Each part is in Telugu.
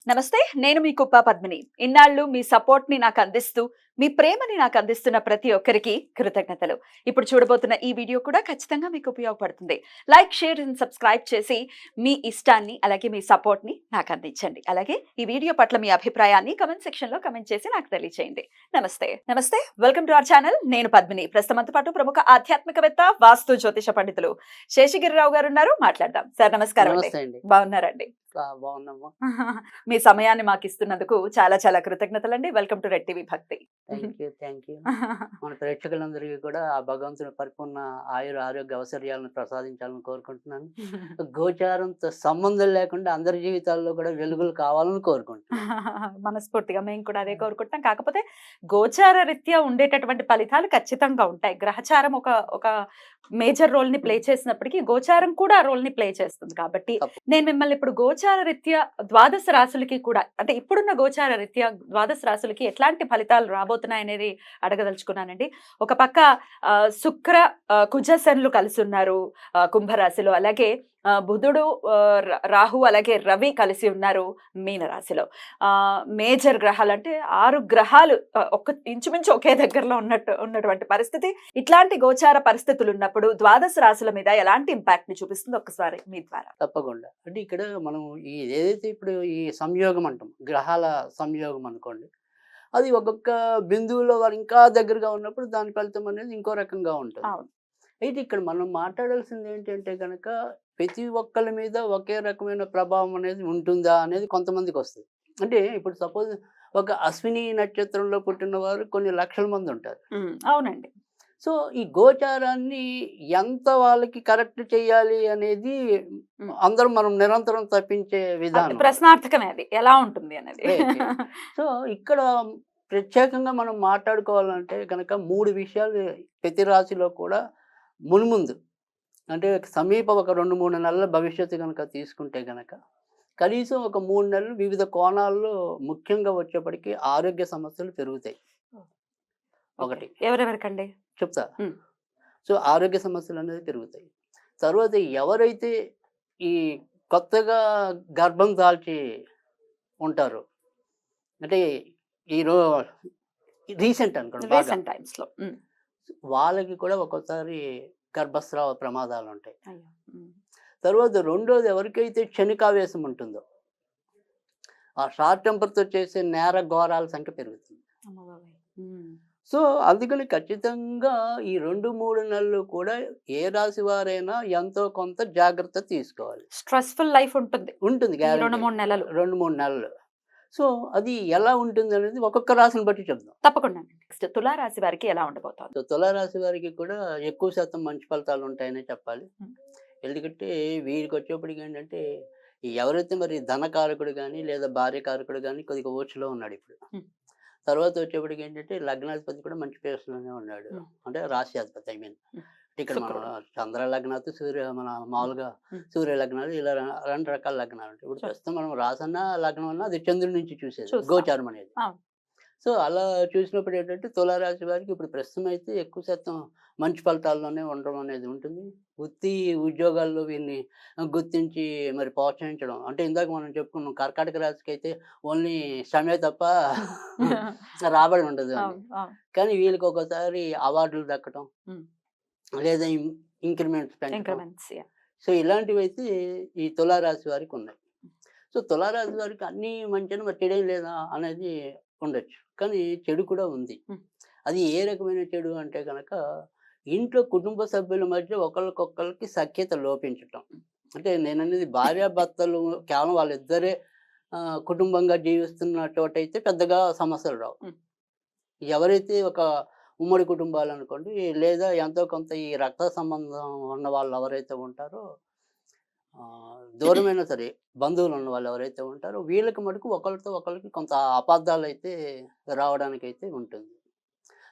నమస్తే. నేను మీ కుప్ప పద్మిని. ఇన్నాళ్ళు మీ సపోర్ట్‌ని నాకందిస్తూ, మీ ప్రేమని నాకందిస్తున్న ప్రతి ఒక్కరికి కృతజ్ఞతలు. ఇప్పుడు చూడబోతున్న ఈ వీడియో కూడా ఖచ్చితంగా మీకు ఉపయోగపడుతుంది. లైక్, షేర్ అండ్ సబ్స్క్రైబ్ చేసి మీ ఇష్టాన్ని అలాగే మీ సపోర్ట్‌ని నాకందించండి. అలాగే ఈ వీడియో పట్ల మీ అభిప్రాయాన్ని కామెంట్ సెక్షన్‌లో కామెంట్ చేసి నాకు తెలియజేయండి. నమస్తే. నమస్తే. Welcome to our channel. నేను పద్మిని. ప్రస్తుతంతో పాటు ప్రముఖ ఆధ్యాత్మికవేత్త, వాస్తు జ్యోతిష పండితులు శేషగిరిరావు గారు ఉన్నారు. మాట్లాడదాం. సార్ నమస్కారం అండి. నమస్తే అండి. బాగున్నారండి? బాగున్నామ్మా. మీ సమయాన్ని మాకు ఇస్తున్నందుకు చాలా చాలా కృతజ్ఞతలండి. వెల్కమ్ టు రెడ్ టీవీ భక్తి. Thank you. మన ప్రేక్షకులందరికీ కూడా ఆ భగవంతుని పరిపూర్ణ ఆయుర ఆరోగ్య ఐశ్వర్యాలను ప్రసాదించాలని కోరుకుంటున్నాను. గోచారంతో సంబంధం లేకుండా అందరి జీవితాల్లో కూడా వెలుగులు కావాలని కోరుకుంటున్నాను. మనస్ఫూర్తిగా మేము కూడా అదే కోరుకుంటున్నాం. కాకపోతే గోచార రీత్యా ఉండేటటువంటి ఫలితాలు ఖచ్చితంగా ఉంటాయి. గ్రహచారం ఒక ఒక మేజర్ రోల్ ని ప్లే చేసినప్పటికీ గోచారం కూడా ఆ రోల్ ని ప్లే చేస్తుంది. కాబట్టి నేను మిమ్మల్ని ఇప్పుడు గోచార రీత్యా ద్వాదశ రాశులకి కూడా, అంటే ఇప్పుడున్న గోచార రీత్యా ద్వాదశ రాశులకి ఎట్లాంటి ఫలితాలు రాబోతున్నాయి అనేది అడగదలుచుకున్నానండి. ఒక పక్క శుక్ర కుజ శనులు కలిసి ఉన్నారు కుంభరాశిలో. అలాగే బుధుడు, రాహు అలాగే రవి కలిసి ఉన్నారు మీనరాశిలో. మేజర్ గ్రహాలు అంటే 6 గ్రహాలు ఇంచుమించు ఒకే దగ్గరలో ఉన్నటువంటి పరిస్థితి. ఇట్లాంటి గోచార పరిస్థితులు ఉన్నప్పుడు ద్వాదశ రాశుల మీద ఎలాంటి ఇంపాక్ట్ ని చూపిస్తుంది ఒక్కసారి మీ ద్వారా? తప్పకుండా. అంటే ఇక్కడ మనం ఏదైతే ఇప్పుడు ఈ సంయోగం అంటాం, గ్రహాల సంయోగం అనుకోండి, అది ఒక్కొక్క బిందువులో వారు ఇంకా దగ్గరగా ఉన్నప్పుడు దాని ఫలితం అనేది ఇంకో రకంగా ఉంటుంది. అయితే ఇక్కడ మనం మాట్లాడాల్సింది ఏంటంటే కనుక ప్రతి ఒక్కరి మీద ఒకే రకమైన ప్రభావం అనేది ఉంటుందా అనేది కొంతమందికి వస్తుంది. అంటే ఇప్పుడు సపోజ్ ఒక అశ్విని నక్షత్రంలో పుట్టిన వారు కొన్ని లక్షల మంది ఉంటారు. అవునండి. సో ఈ గోచారాన్ని ఎంత వాళ్ళకి కరెక్ట్ చేయాలి అనేది అందరం మనం నిరంతరం తప్పించే విధానం. ప్రశ్నార్థకమే అది ఎలా ఉంటుంది అనేది. సో ఇక్కడ ప్రత్యేకంగా మనం మాట్లాడుకోవాలంటే కనుక 3 విషయాలు ప్రతి రాశిలో కూడా మున్ముందు, అంటే సమీప ఒక 2-3 నెలల భవిష్యత్తు కనుక తీసుకుంటే కనుక కనీసం ఒక 3 నెలలు వివిధ కోణాల్లో ముఖ్యంగా వచ్చేప్పటికీ ఆరోగ్య సమస్యలు పెరుగుతాయి. ఒకటి ఎవరెవరికండి చెప్తా. సో ఆరోగ్య సమస్యలు అనేది పెరుగుతాయి. తర్వాత ఎవరైతే ఈ కొత్తగా గర్భం దాల్చి ఉంటారో, అంటే రీసెంట్ అనుకోండి, వాళ్ళకి కూడా ఒక్కోసారి గర్భస్రావ ప్రమాదాలు ఉంటాయి. తర్వాత రెండోది, ఎవరికైతే క్షణికావేశం ఉంటుందో ఆ షార్ట్ టెంపర్తో చేసే నేర ఘోరాల సంఖ్య పెరుగుతుంది. సో అందుకని ఖచ్చితంగా ఈ 2-3 నెలలు కూడా ఏ రాశి వారైనా ఎంతో కొంత జాగ్రత్త తీసుకోవాలి. స్ట్రెస్ఫుల్ లైఫ్ ఉంటుంది 2-3 నెలలు. 2-3 నెలలు. సో అది ఎలా ఉంటుంది అనేది ఒక్కొక్క రాశిని బట్టి చెప్దాం. తప్పకుండా. నెక్స్ట్ తులారాశి వారికి ఎలా ఉండబోతుంది? తులారాశి వారికి కూడా ఎక్కువ శాతం మంచి ఫలితాలు ఉంటాయని చెప్పాలి. ఎందుకంటే వీరికి వచ్చేప్పటికి ఏంటంటే, ఎవరైతే మరి ధనకారకుడు కానీ లేదా భార్యకారకుడు కానీ కొద్దిగా ఓచులో ఉన్నాడు ఇప్పుడు. తర్వాత వచ్చేప్పటికి ఏంటంటే లగ్నాధిపతి కూడా మంచి ప్లేస్లోనే ఉన్నాడు, అంటే రాశ్యాధిపతి. ఐ మీన్ ఇక్కడ మన చంద్ర లగ్నాలు, మన మామూలుగా సూర్య లగ్నాలు, ఇలా 2 రకాల లగ్నాలు ఉంటాయి. ఇప్పుడు ప్రస్తుతం మనం రాసన్న లగ్నం అన్నా అది చంద్రుడి నుంచి చూసేది గోచారం అనేది. సో అలా చూసినప్పుడు ఏంటంటే తులారాశి వారికి ఇప్పుడు ప్రస్తుతం అయితే ఎక్కువ శాతం మంచి ఫలితాల్లోనే ఉండడం అనేది ఉంటుంది. వృత్తి ఉద్యోగాల్లో వీరిని గుర్తించి మరి ప్రోత్సహించడం, అంటే ఇందాక మనం చెప్పుకున్నాం కర్కాటక రాశికి అయితే ఓన్లీ శ్రమే తప్ప రాబడి ఉండదు అని. కానీ వీళ్ళకి ఒకసారి అవార్డులు దక్కడం లేదా ఇంక్రిమెంట్స్ పెంచడం, సో ఇలాంటివి అయితే ఈ తులారాశి వారికి ఉన్నాయి. సో తులారాశి వారికి అన్నీ మంచిగా మరి చెడేం లేదా అనేది ఉండొచ్చు, కానీ చెడు కూడా ఉంది. అది ఏ రకమైన చెడు అంటే కనుక ఇంట్లో కుటుంబ సభ్యుల మధ్య ఒకరికొకరికి సఖ్యత లోపించటం. అంటే నేను అనేది భార్యాభర్తలు కేవలం వాళ్ళిద్దరే కుటుంబంగా జీవిస్తున్న చోటైతే పెద్దగా సమస్యలు రావు. ఎవరైతే ఒక ఉమ్మడి కుటుంబాలు అనుకోండి, లేదా ఎంతో కొంత ఈ రక్త సంబంధం ఉన్న వాళ్ళు ఎవరైతే ఉంటారో, దూరమైనా సరే బంధువులు ఉన్న వాళ్ళు ఎవరైతే ఉంటారో, వీళ్ళకి మటుకు ఒకరితో ఒకరికి కొంత అపార్థాలు అయితే రావడానికైతే ఉంటుంది.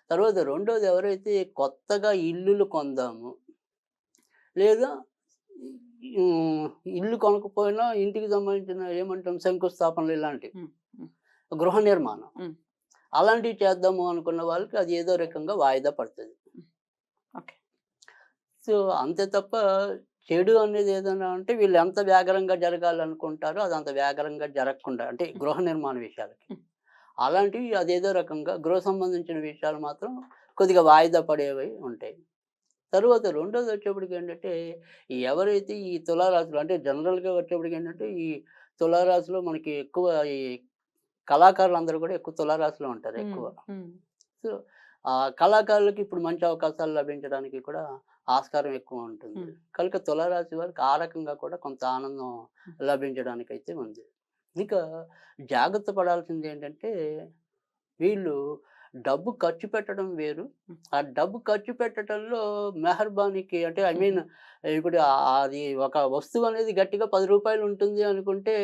తర్వాత రెండోది, ఎవరైతే కొత్తగా ఇల్లులు కొందాము లేదా ఇల్లు కొనకపోయినా ఇంటికి సంబంధించిన ఏమంటాం శంకుస్థాపనలు ఇలాంటివి, గృహ నిర్మాణం అలాంటివి చేద్దాము అనుకున్న వాళ్ళకి అది ఏదో రకంగా వాయిదా పడుతుంది. సో అంతే తప్ప చెడు అనేది ఏదైనా అంటే వీళ్ళు ఎంత వేగరంగా జరగాలనుకుంటారో అది అంత వేగరంగా జరగకుండా అంటే గృహ నిర్మాణ విషయాలకి. అలాంటివి అదేదో రకంగా గృహ సంబంధించిన విషయాలు మాత్రం కొద్దిగా వాయిదా పడేవి ఉంటాయి. తరువాత రెండోది వచ్చేప్పటికి ఏంటంటే, ఈ ఎవరైతే ఈ తులారాశిలో అంటే జనరల్‌గా వచ్చేప్పటికి ఏంటంటే, ఈ తులారాశిలో మనకి ఎక్కువ ఈ కళాకారులందరూ కూడా ఎక్కువ తులారాశిలో ఉంటారు ఎక్కువ. సో, కళాకారులకి ఇప్పుడు మంచి అవకాశాలు లభించడానికి కూడా ఆస్కారం ఎక్కువ ఉంటుంది. కనుక తులారాశి వారికి ఆ రకంగా కూడా కొంత ఆనందం లభించడానికైతే ఉంది. ఇక జాగ్రత్త పడాల్సింది ఏంటంటే, వీళ్ళు డబ్బు ఖర్చు పెట్టడం వేరు. ఆ డబ్బు ఖర్చు పెట్టడంలో మెహర్బానీకి అంటే ఐ మీన్ ఇప్పుడు అది ఒక వస్తువు అనేది గట్టిగా రూ. 10 ఉంటుంది అనుకుంటే,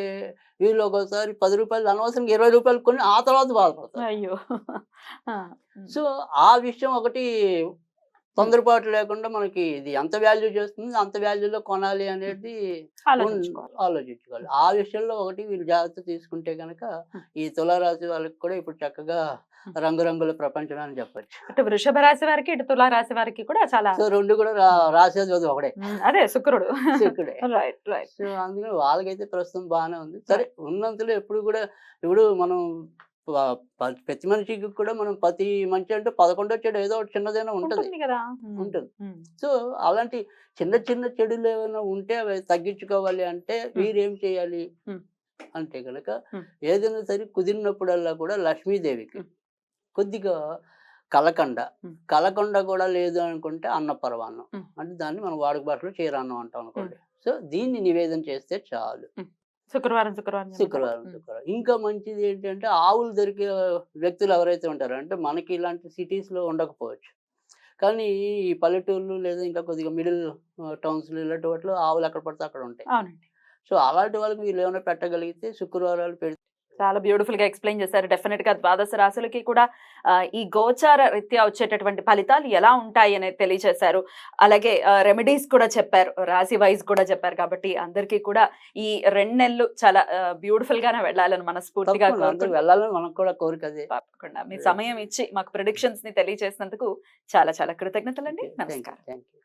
వీళ్ళు ఒక్కోసారి రూ. 10 అనవసరంగా రూ. 20 కొని ఆ తర్వాత బాధపడతారు. అయ్యో! ఆ! సో, ఆ విషయం ఒకటి తొందరపాటు లేకుండా మనకి ఇది ఎంత వాల్యూ చేస్తుంది, అంత వాల్యూలో కొనాలి అనేది ఆలోచించుకోవాలి. ఆలోచించుకోవాలి. ఆ విషయంలో ఒకటి వీళ్ళు జాగ్రత్త తీసుకుంటే గనక ఈ తులారాశి వాళ్ళకి కూడా ఇప్పుడు చక్కగా రంగురంగుల ప్రపంచమే అని చెప్పొచ్చు. అటు వృషభ రాశి వారికి, ఇటు తులా రాశి వారికి కూడా చాలా సో 2 కూడా రాసేది ఒకడే. అదే శుక్రుడు. శుక్రుడే. రైట్. రైట్. సో అందుకని వాళ్ళకైతే ప్రస్తుతం బానే ఉంది. సరే ఉన్నంతలో ఎప్పుడు కూడా ఇప్పుడు మనం ప్రతి మనిషికి కూడా మనం ప్రతి మనిషి అంటే 11 చెడు ఏదో ఒకటి చిన్నదైనా ఉంటది. ఉంటుంది కదా! ఉంటుంది. సో అలాంటి చిన్న చిన్న చెడులు ఏమైనా ఉంటే అవి తగ్గించుకోవాలి అంటే వీరేం చేయాలి అంటే గనక ఏదైనా సరే కుదిరినప్పుడల్లా కూడా లక్ష్మీదేవికి కొద్దిగా కలకండ కూడా లేదు అనుకుంటే అన్నపరమాన్నం అంటే దాన్ని మనం వాడుక భాషలో చీరాన్నం అంటాం అనుకోండి. సో దీన్ని నివేదన చేస్తే చాలు. శుక్రవారం. ఇంకా మంచిది ఏంటంటే ఆవులు దొరికే వ్యక్తులు ఎవరైతే ఉంటారో అంటే మనకి ఇలాంటి సిటీస్లో ఉండకపోవచ్చు, కానీ ఈ పల్లెటూర్లు లేదా ఇంకా కొద్దిగా మిడిల్ టౌన్స్లో ఇలాంటి వాటిలో ఆవులు ఎక్కడ పడితే అక్కడ ఉంటాయి. అవునండి. సో అలాంటి వాళ్ళకి వీళ్ళు ఏమైనా పెట్టగలిగితే శుక్రవారాలు పెడితే చాలా బ్యూటిఫుల్ గా ఎక్స్ప్లెయిన్ చేశారు. డెఫినెట్ గా ద్వాదశ రాశులకి కూడా ఈ గోచార రీత్యా వచ్చేటటువంటి ఫలితాలు ఎలా ఉంటాయి అనేది తెలియజేశారు. అలాగే రెమెడీస్ కూడా చెప్పారు, రాశి వైజ్ కూడా చెప్పారు. కాబట్టి అందరికీ కూడా ఈ 2 నెలలు చాలా బ్యూటిఫుల్ గానే వెళ్ళాలని మనస్ఫూర్తిగా వెళ్ళాలని మనకు కూడా కోరిక. తప్పకుండా మీ సమయం ఇచ్చి మాకు ప్రెడిక్షన్స్ ని తెలియజేసినందుకు చాలా చాలా కృతజ్ఞతలండి. నమస్కారం. Thank you.